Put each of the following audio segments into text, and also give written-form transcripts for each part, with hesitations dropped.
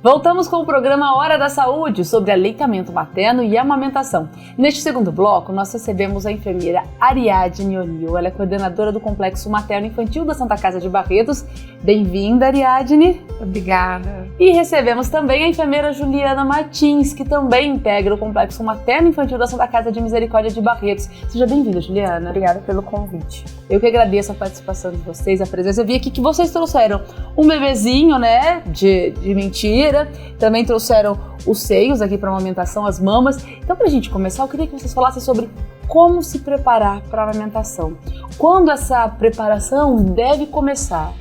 Voltamos com o programa Hora da Saúde sobre aleitamento materno e amamentação. Neste segundo bloco, nós recebemos a enfermeira Ariadne O'Neill. Ela é coordenadora do Complexo Materno Infantil da Santa Casa de Barretos. Bem-vinda, Ariadne. Obrigada. E recebemos também a enfermeira Juliana Martins, que também integra o Complexo Materno Infantil da Santa Casa de Misericórdia de Barretos. Seja bem-vinda, Juliana. Obrigada pelo convite. Eu que agradeço a participação de vocês, a presença. Eu vi aqui que vocês trouxeram um bebezinho, né, de mentira. Também trouxeram os seios aqui para a amamentação, as mamas. Então, para a gente começar, eu queria que vocês falassem sobre como se preparar para a amamentação. Quando essa preparação deve começar?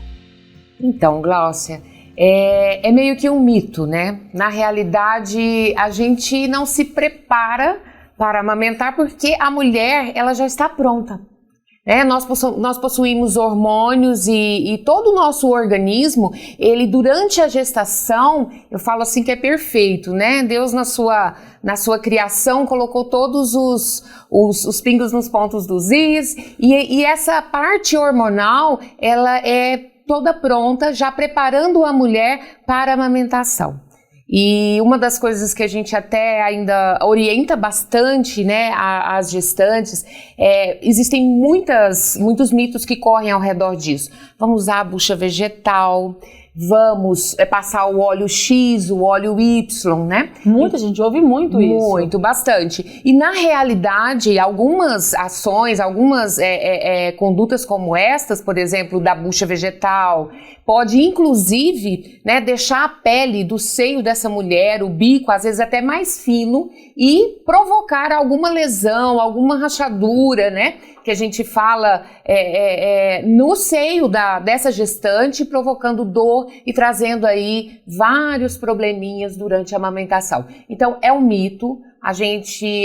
Então, Gláucia, é meio que um mito, né? Na realidade, a gente não se prepara para amamentar porque a mulher, ela já está pronta. Nós possuímos hormônios e todo o nosso organismo, ele durante a gestação, eu falo assim que é perfeito, né? Deus na sua criação colocou todos os pingos nos pontos dos is e essa parte hormonal, ela é toda pronta, já preparando a mulher para a amamentação. E uma das coisas que a gente até ainda orienta bastante, né, as gestantes, existem muitos mitos que correm ao redor disso. Vamos usar a bucha vegetal, vamos passar o óleo X, o óleo Y, né? Muita gente ouve muito isso. Muito, bastante. E na realidade, algumas ações, algumas condutas como estas, por exemplo, da bucha vegetal, pode inclusive, né, deixar a pele do seio dessa mulher, o bico, às vezes até mais fino e provocar alguma lesão, alguma rachadura, né? Que a gente fala no seio dessa gestante, provocando dor e trazendo aí vários probleminhas durante a amamentação. Então, é um mito.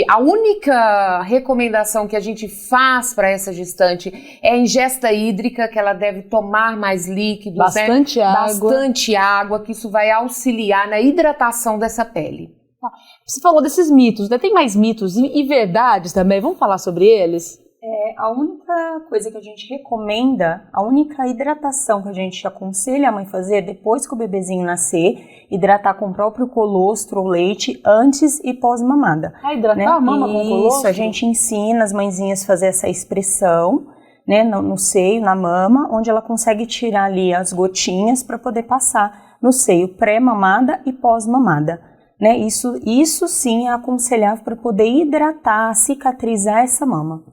A única recomendação que a gente faz para essa gestante é a ingesta hídrica, que ela deve tomar mais líquidos, bastante água. Bastante água, que isso vai auxiliar na hidratação dessa pele. Você falou desses mitos, né? Tem mais mitos e verdades também, vamos falar sobre eles? A única coisa que a gente recomenda, a única hidratação que a gente aconselha a mãe fazer depois que o bebezinho nascer, hidratar com o próprio colostro ou leite antes e pós-mamada. Hidratar, né? A mama com colostro? Isso, a gente ensina as mãezinhas a fazer essa expressão, né, no seio, na mama, onde ela consegue tirar ali as gotinhas para poder passar no seio pré-mamada e pós-mamada. Né? Isso sim é aconselhável para poder hidratar, cicatrizar essa mama.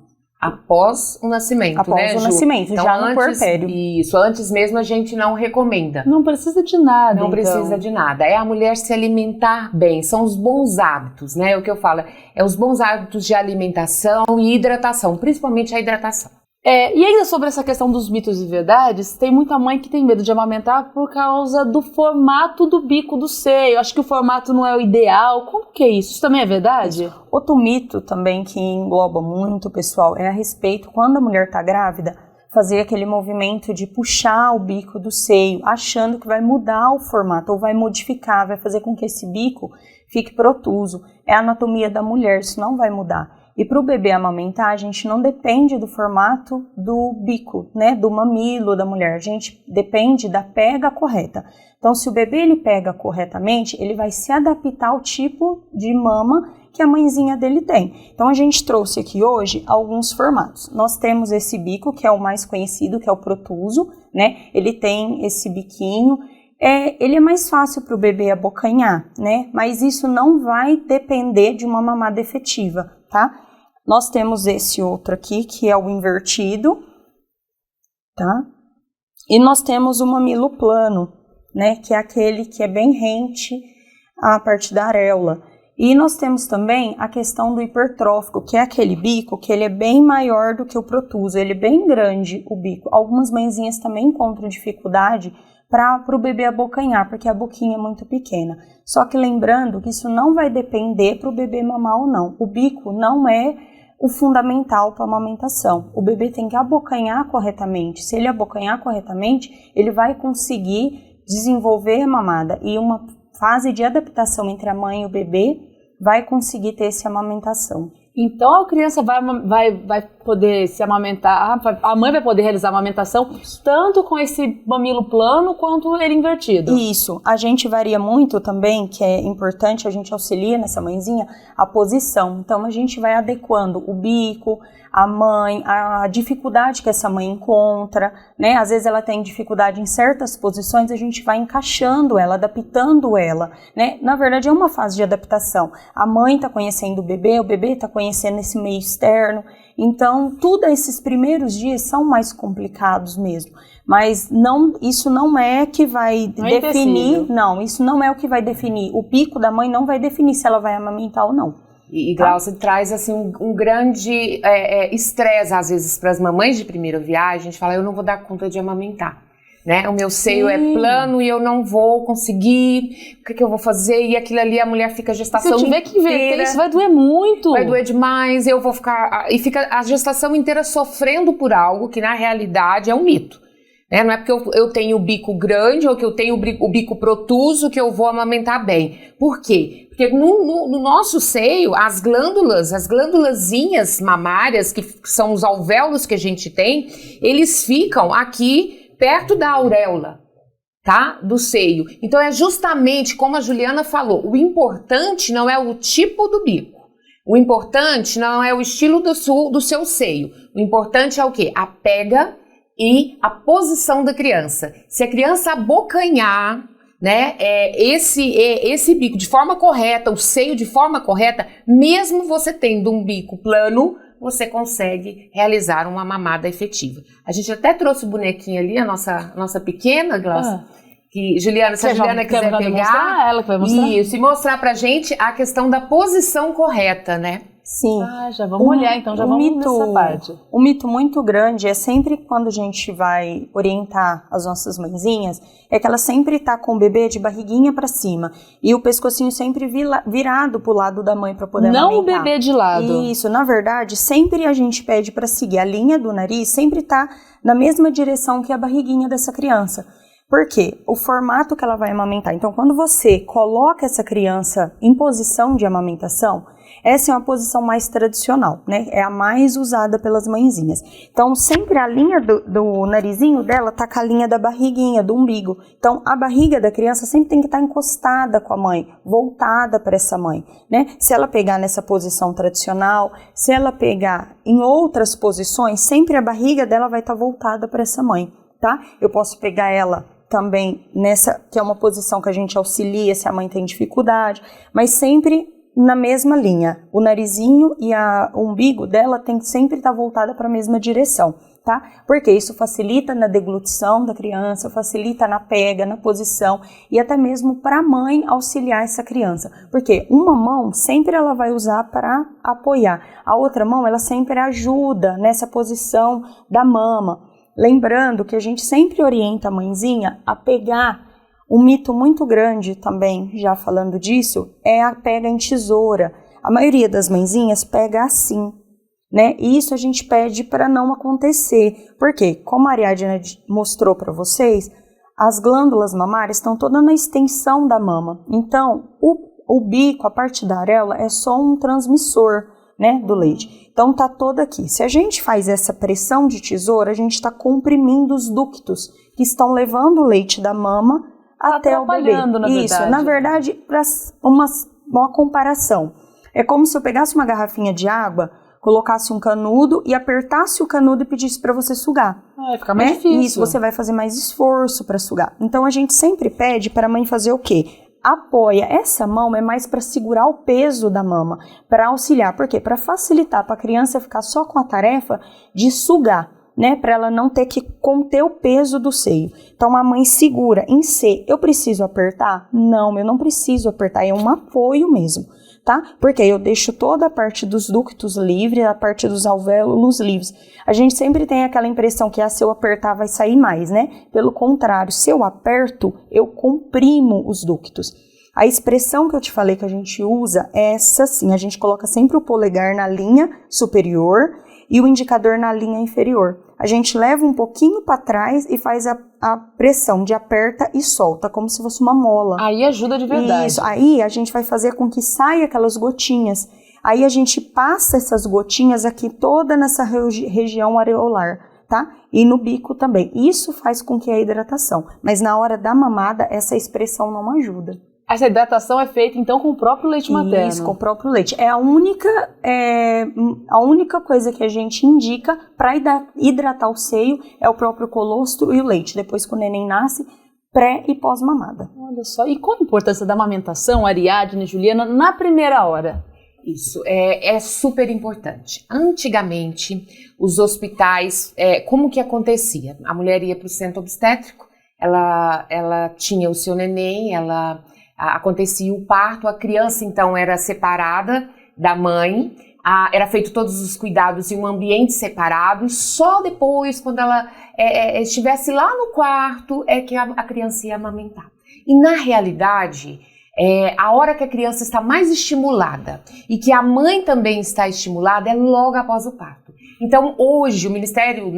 Após o nascimento, Após o nascimento, então, já no puerpério. Isso, antes mesmo a gente não recomenda. Não precisa de nada, Não precisa de nada. É a mulher se alimentar bem, são os bons hábitos, né? O que eu falo, é os bons hábitos de alimentação e hidratação, principalmente a hidratação. E ainda sobre essa questão dos mitos e verdades, tem muita mãe que tem medo de amamentar por causa do formato do bico do seio. Acho que o formato não é o ideal. Como que é isso? Isso também é verdade? Outro mito também que engloba muito, pessoal, é a respeito, quando a mulher está grávida, fazer aquele movimento de puxar o bico do seio, achando que vai mudar o formato ou vai modificar, vai fazer com que esse bico fique protuso. É a anatomia da mulher, isso não vai mudar. E para o bebê amamentar, a gente não depende do formato do bico, né, do mamilo da mulher. A gente depende da pega correta. Então, se o bebê ele pega corretamente, ele vai se adaptar ao tipo de mama que a mãezinha dele tem. Então, a gente trouxe aqui hoje alguns formatos. Nós temos esse bico, que é o mais conhecido, que é o protuso, né? Ele tem esse biquinho. Ele é mais fácil para o bebê abocanhar, né? Mas isso não vai depender de uma mamada efetiva, tá? Nós temos esse outro aqui, que é o invertido, tá? E nós temos o mamilo plano, né? Que é aquele que é bem rente à parte da areola. E nós temos também a questão do hipertrófico, que é aquele bico que ele é bem maior do que o protuso, ele é bem grande o bico. Algumas mãezinhas também encontram dificuldade para o bebê abocanhar, porque a boquinha é muito pequena. Só que lembrando que isso não vai depender para o bebê mamar ou não. O bico não é o fundamental para a amamentação. O bebê tem que abocanhar corretamente. Se ele abocanhar corretamente, ele vai conseguir desenvolver a mamada. E uma fase de adaptação entre a mãe e o bebê vai conseguir ter essa amamentação. Então a criança vai poder se amamentar, a mãe vai poder realizar a amamentação tanto com esse mamilo plano quanto ele invertido. Isso, a gente varia muito também, que é importante, a gente auxilia nessa mãezinha, a posição. Então a gente vai adequando o bico, a mãe, a dificuldade que essa mãe encontra, né? Às vezes ela tem dificuldade em certas posições, a gente vai encaixando ela, adaptando ela, né? Na verdade é uma fase de adaptação. A mãe está conhecendo o bebê está conhecendo esse meio externo. Então, tudo esses primeiros dias são mais complicados mesmo. Mas isso não é que vai definir, isso não é o que vai definir. O bico da mãe não vai definir se ela vai amamentar ou não. E Glaucia traz assim um grande estresse às vezes para as mamães de primeira viagem. A gente fala, eu não vou dar conta de amamentar, né? O meu seio é plano e eu não vou conseguir. O que eu vou fazer? E aquilo ali a mulher fica a gestação inteira. Se eu tiver que inverter, isso vai doer muito. Vai doer demais. Eu vou ficar e fica a gestação inteira sofrendo por algo que na realidade é um mito. Não é porque eu tenho o bico grande ou que eu tenho o bico protuso que eu vou amamentar bem. Por quê? Porque no nosso seio, as glândulazinhas mamárias, que são os alvéolos que a gente tem, eles ficam aqui perto da auréola, tá? Do seio. Então é justamente como a Juliana falou, o importante não é o tipo do bico. O importante não é o estilo do seu seio. O importante é o quê? A pega e a posição da criança. Se a criança abocanhar, né, esse bico de forma correta, o seio de forma correta, mesmo você tendo um bico plano, você consegue realizar uma mamada efetiva. A gente até trouxe o bonequinho ali, a nossa pequena, Glaucia, que Juliana, se a Juliana quiser pegar, ela que vai mostrar. Isso, e mostrar pra gente a questão da posição correta, né? Sim. Já vamos olhar, então já vamos nessa parte. Um mito muito grande é sempre quando a gente vai orientar as nossas mãezinhas, é que ela sempre tá com o bebê de barriguinha para cima e o pescocinho sempre virado pro lado da mãe para poder amamentar. Não o bebê de lado. Isso, na verdade, sempre a gente pede para seguir a linha do nariz, sempre tá na mesma direção que a barriguinha dessa criança. Por quê? O formato que ela vai amamentar. Então, quando você coloca essa criança em posição de amamentação, essa é uma posição mais tradicional, né? É a mais usada pelas mãezinhas. Então, sempre a linha do narizinho dela tá com a linha da barriguinha, do umbigo. Então, a barriga da criança sempre tem que estar encostada com a mãe, voltada para essa mãe, né? Se ela pegar nessa posição tradicional, se ela pegar em outras posições, sempre a barriga dela vai estar voltada para essa mãe, tá? Eu posso pegar ela também nessa, que é uma posição que a gente auxilia se a mãe tem dificuldade, mas sempre na mesma linha. O narizinho e o umbigo dela tem que sempre estar voltada para a mesma direção, tá? Porque isso facilita na deglutição da criança, facilita na pega, na posição e até mesmo para a mãe auxiliar essa criança. Porque uma mão sempre ela vai usar para apoiar, a outra mão ela sempre ajuda nessa posição da mama. Lembrando que a gente sempre orienta a mãezinha a pegar. Um mito muito grande também, já falando disso, é a pega em tesoura. A maioria das mãezinhas pega assim, né? E isso a gente pede para não acontecer. Porque, como a Ariadna mostrou para vocês, as glândulas mamárias estão todas na extensão da mama. Então, o bico, a parte da areola, é só um transmissor, né, do leite. Então tá todo aqui. Se a gente faz essa pressão de tesoura, a gente está comprimindo os ductos que estão levando o leite da mama até o bebê. Isso, na verdade, para uma comparação. É como se eu pegasse uma garrafinha de água, colocasse um canudo e apertasse o canudo e pedisse para você sugar. Fica mais difícil. Isso, você vai fazer mais esforço para sugar. Então a gente sempre pede para a mãe fazer o quê? Apoia. Essa mão é mais para segurar o peso da mama, para auxiliar. Por quê? Para facilitar para a criança ficar só com a tarefa de sugar, né? Para ela não ter que conter o peso do seio. Então a mãe segura em C. Eu preciso apertar? Não, eu não preciso apertar. É um apoio mesmo, tá? Porque eu deixo toda a parte dos ductos livre, a parte dos alvéolos livres. A gente sempre tem aquela impressão que se eu apertar vai sair mais, né? Pelo contrário, se eu aperto, eu comprimo os ductos. A expressão que eu te falei que a gente usa é essa sim, a gente coloca sempre o polegar na linha superior e o indicador na linha inferior. A gente leva um pouquinho para trás e faz a pressão de aperta e solta, como se fosse uma mola. Aí ajuda de verdade. Isso, aí a gente vai fazer com que saia aquelas gotinhas. Aí a gente passa essas gotinhas aqui toda nessa região areolar, tá? E no bico também. Isso faz com que a hidratação, mas na hora da mamada essa expressão não ajuda. Essa hidratação é feita então com o próprio leite materno? Isso, com o próprio leite. É a única coisa que a gente indica para hidratar o seio é o próprio colostro e o leite. Depois que o neném nasce, pré e pós-mamada. Olha só, e qual a importância da amamentação, Ariadne e Juliana, na primeira hora? Isso, é super importante. Antigamente, os hospitais, como que acontecia? A mulher ia para o centro obstétrico, ela tinha o seu neném, acontecia o parto, a criança então era separada da mãe, era feito todos os cuidados em um ambiente separado e só depois, quando ela estivesse lá no quarto, é que a criança ia amamentar. E na realidade, a hora que a criança está mais estimulada e que a mãe também está estimulada é logo após o parto. Então hoje o Ministério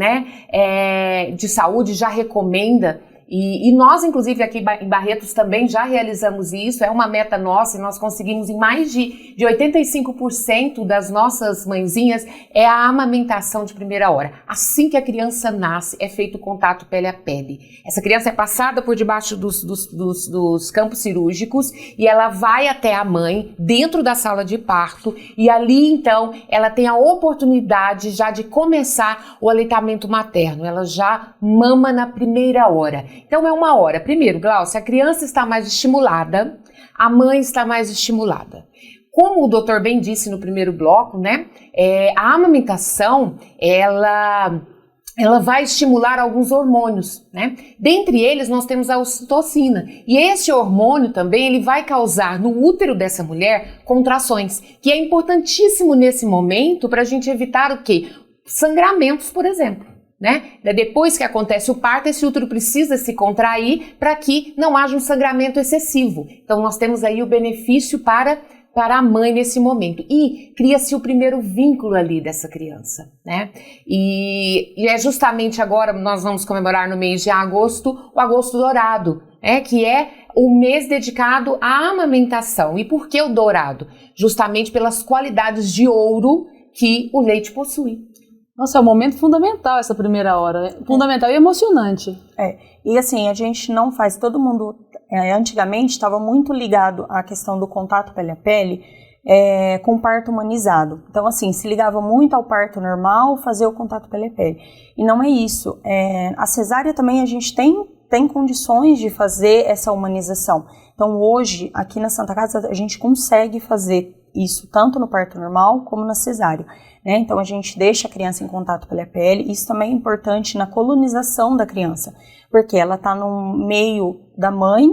de Saúde já recomenda, e nós, inclusive, aqui em Barretos também já realizamos isso, é uma meta nossa e nós conseguimos em mais de 85% das nossas mãezinhas é a amamentação de primeira hora. Assim que a criança nasce, é feito o contato pele a pele. Essa criança é passada por debaixo dos campos cirúrgicos e ela vai até a mãe dentro da sala de parto e ali, então, ela tem a oportunidade já de começar o aleitamento materno. Ela já mama na primeira hora. Então é uma hora. Primeiro, Glaucia, a criança está mais estimulada, a mãe está mais estimulada. Como o doutor bem disse no primeiro bloco, né? A amamentação, ela vai estimular alguns hormônios, né? Dentre eles, nós temos a ocitocina. E esse hormônio também, ele vai causar no útero dessa mulher contrações, que é importantíssimo nesse momento para a gente evitar o quê? Sangramentos, por exemplo. Né? Depois que acontece o parto, esse útero precisa se contrair para que não haja um sangramento excessivo. Então nós temos aí o benefício para a mãe nesse momento. E cria-se o primeiro vínculo ali dessa criança, né? E é justamente agora, nós vamos comemorar no mês de agosto, o Agosto Dourado, que é o mês dedicado à amamentação. E por que o dourado? Justamente pelas qualidades de ouro que o leite possui. Nossa, é um momento fundamental essa primeira hora, fundamental e emocionante. E assim, a gente não faz, todo mundo, antigamente estava muito ligado à questão do contato pele a pele com parto humanizado. Então assim, se ligava muito ao parto normal, fazer o contato pele a pele. E não é isso, a cesárea também a gente tem condições de fazer essa humanização. Então hoje, aqui na Santa Casa, a gente consegue fazer isso tanto no parto normal como na cesárea. Então a gente deixa a criança em contato pele a pele, isso também é importante na colonização da criança, porque ela está no meio da mãe,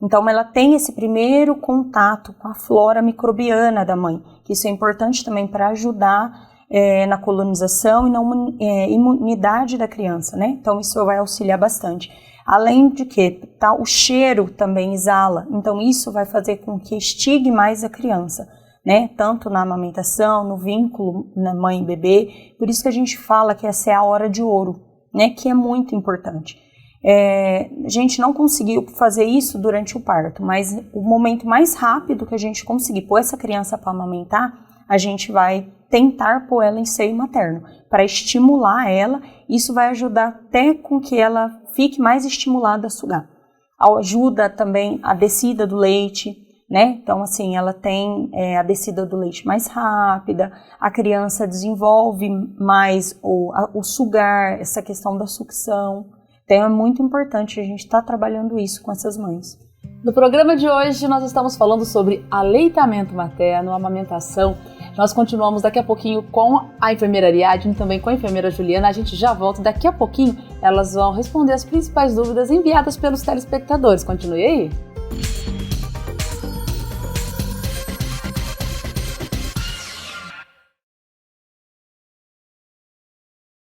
então ela tem esse primeiro contato com a flora microbiana da mãe, que isso é importante também para ajudar na colonização e na imunidade da criança, né? Então isso vai auxiliar bastante. Além de que o cheiro também exala, então isso vai fazer com que estigue mais a criança. Né? Tanto na amamentação, no vínculo na mãe e bebê, por isso que a gente fala que essa é a hora de ouro, né? Que é muito importante. A gente não conseguiu fazer isso durante o parto, mas o momento mais rápido que a gente conseguir pôr essa criança para amamentar, a gente vai tentar pôr ela em seio materno, para estimular ela, isso vai ajudar até com que ela fique mais estimulada a sugar. Ajuda também a descida do leite, né? Então, assim, ela tem a descida do leite mais rápida, a criança desenvolve mais o sugar, essa questão da sucção. Então, é muito importante a gente estar trabalhando isso com essas mães. No programa de hoje, nós estamos falando sobre aleitamento materno, amamentação. Nós continuamos daqui a pouquinho com a enfermeira Ariadne, também com a enfermeira Juliana. A gente já volta daqui a pouquinho. Elas vão responder as principais dúvidas enviadas pelos telespectadores. Continue aí.